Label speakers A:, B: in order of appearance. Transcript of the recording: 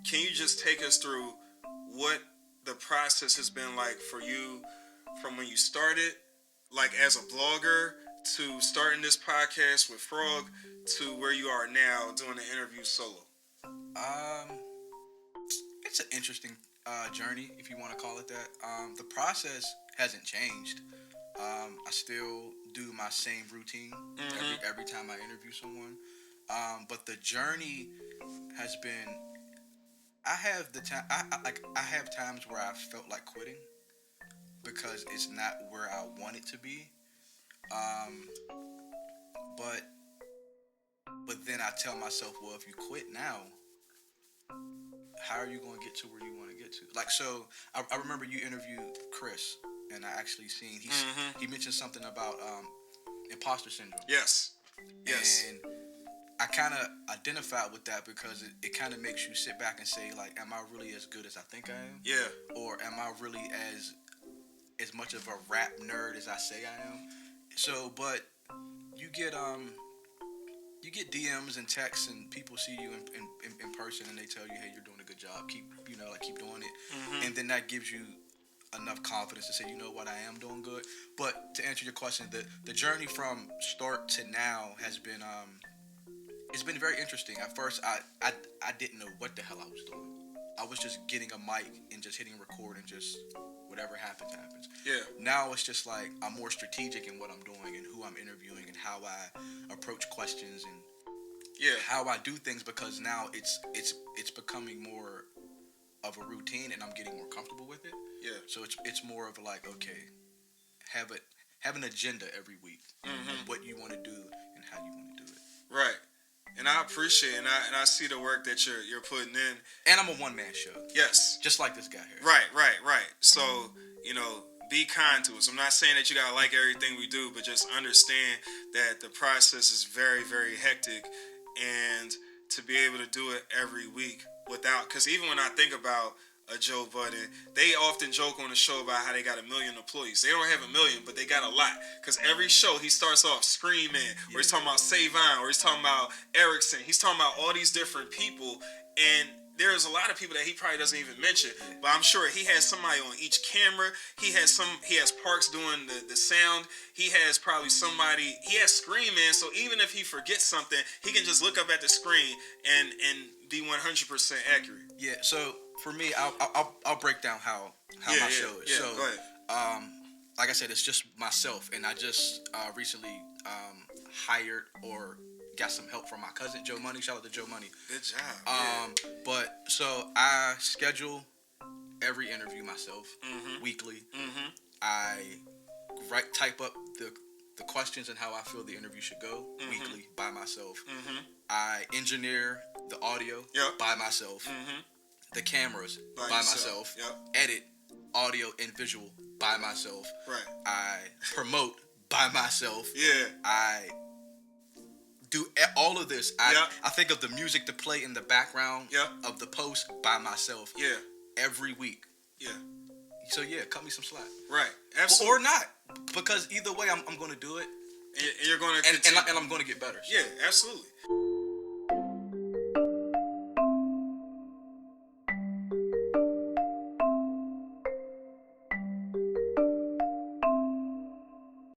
A: can you just take us through what the process has been like for you from when you started, like as a blogger, to starting this podcast with Frog, to where you are now doing the interview solo?
B: Um, it's an interesting journey, if you want to call it that. The process hasn't changed. I still do my same routine every time I interview someone. But the journey has been. I have the time. I have times where I felt like quitting because it's not where I want it to be. Um, but then I tell myself, well, if you quit now, how are you going to get to where you want to get to? Like, so I remember you interviewed Chris, and I actually seen he mentioned something about imposter syndrome.
A: Yes. Yes.
B: And I kind of identified with that because it kind of makes you sit back and say, like, am I really as good as I think I am?
A: Yeah.
B: Or am I really as much of a rap nerd as I say I am? So, but you get DMs and texts, and people see you in person, and they tell you, hey, you're doing a good job. Keep doing it. And then that gives you enough confidence to say, you know what, I am doing good. But to answer your question, the journey from start to now has been it's been very interesting. At first, I didn't know what the hell I was doing. I was just getting a mic and just hitting record and just whatever happens.
A: Yeah.
B: Now it's just like I'm more strategic in what I'm doing and who I'm interviewing and how I approach questions and how I do things, because now it's becoming more of a routine and I'm getting more comfortable with it.
A: Yeah.
B: So it's more of like, okay, have an agenda every week on what you want to do and how you want to do it.
A: Right. And I appreciate it, and I see the work that you're putting in.
B: And I'm a one-man show.
A: Yes.
B: Just like this guy here.
A: Right. So, be kind to us. I'm not saying that you gotta like everything we do, but just understand that the process is very, very hectic, and to be able to do it every week without, because even when I think about a Joe Budden, they often joke on the show about how they got 1 million employees. They don't have 1 million, but they got a lot. Because every show, he starts off Screaming, or he's talking about Savon, or he's talking about Erickson. He's talking about all these different people, and there's a lot of people that he probably doesn't even mention. But I'm sure he has somebody on each camera. He has Parks doing the sound. He has probably somebody. He has Screaming. So even if he forgets something, he can just look up at the screen and be 100% accurate.
B: Yeah. So for me, I'll break down how my show is.
A: Yeah,
B: so,
A: go ahead.
B: Like I said, it's just myself, and I just recently hired or got some help from my cousin Joe Money. Shout out to Joe Money.
A: Good job.
B: But so I schedule every interview myself weekly. I type up the questions and how I feel the interview should go weekly by myself. I engineer the audio by myself. The cameras by myself. Edit audio and visual by myself.
A: Right.
B: I promote by myself.
A: Yeah.
B: I do all of this. I think of the music to play in the background of the post by myself.
A: Yeah.
B: Every week.
A: Yeah.
B: So cut me some slack.
A: Right. Absolutely.
B: Or not, because either way, I'm going to do it.
A: And you're going to
B: and I'm going to get better. So.
A: Yeah, absolutely.